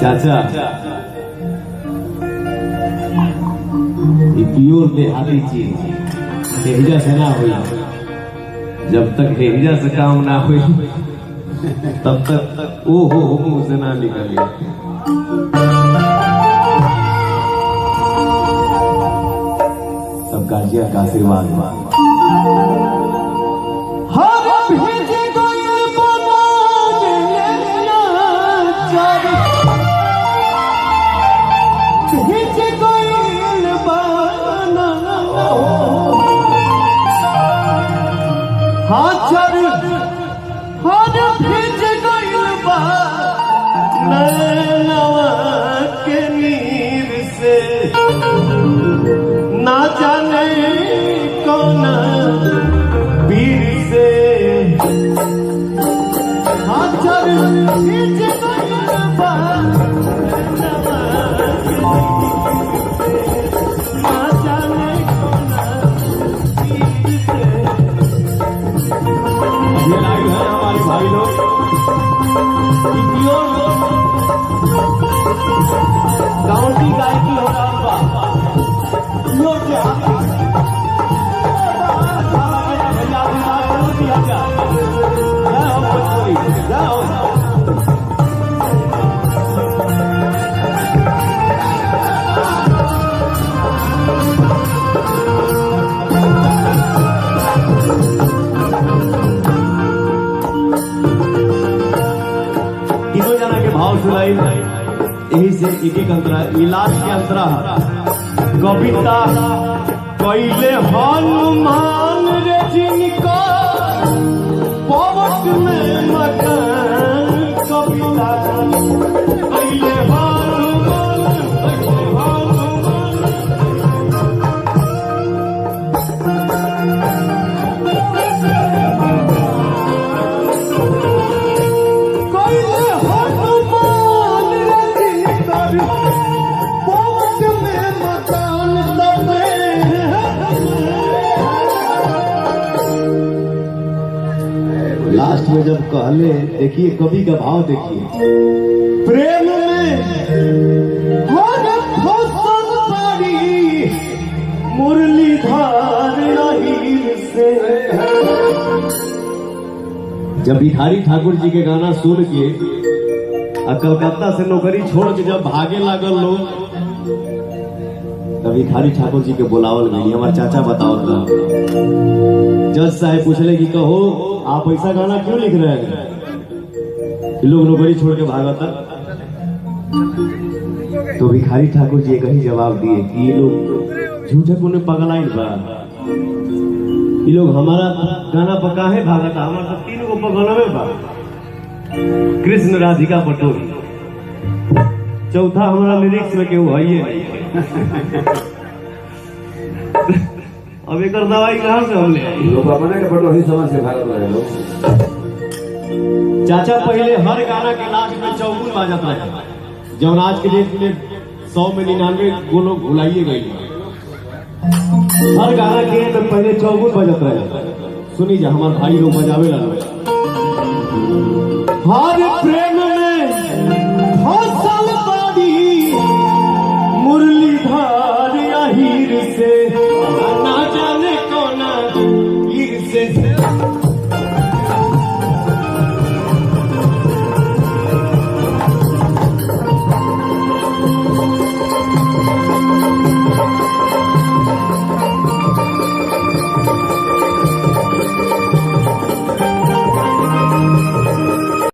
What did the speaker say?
चाचा ये प्योर देहाती चीज हेजा से ना हुई। जब तक हेजा से काम ना हुई तब तक ओ हो मुंह से ना निकली। सब गाजिया का आशीर्वाद के नीर से ना जाने कौन पीर से हमारे भाई लोग गाँवटी गायकी हो रहा तीनों जना के भाव सुनाई। यही से एक अंतरा इलाज के अंतरा कविता कैले हनुमान रे जिनको पवट में मकान कविता कैले लास्ट में जब कहले देखिए कवि का भाव देखिए, प्रेम में हर फसल पड़ी मुरलीधर हीर से। जब भिखारी ठाकुर जी के गाना सुन के कलकत्ता से नौकरी छोड़ के जब भागे लागल लोग, तब भिखारी ठाकुर जी के बुलावल गई। हमारे चाचा बताओ था, जज साहब पूछले कि कहो आप ऐसा गाना क्यों लिख रहे हैं, लोग नौकरी छोड़ के भागा था। तो भिखारी ठाकुर जी कहीं जवाब दिए कि ये लोग झूठे को पगलाइन बा, ये लोग हमारा गाना पका है भागा था, हमारा तो 3 गो पगलवे बा, कृष्ण राधिका पटोरी। चौथा हमारा लिरिक्स में केहू है अब एक दवाई कहाँ से हम ले लोग अपने के फोटो ही समझ के भागत रहे लोग। चाचा पहले हर गाना के लास्ट में चौगुन बाजता है, जब आज के डेट में 100 में 99 वो लोग भुलाइए गई। हर गाना के तो पहले चौगुन बजत रहे। सुनी जा हमारे भाई लोग बजावे लगे। हर प्रेम में फसल बड़ी मुरलीधर हीर से ना जाने कौन पीर से।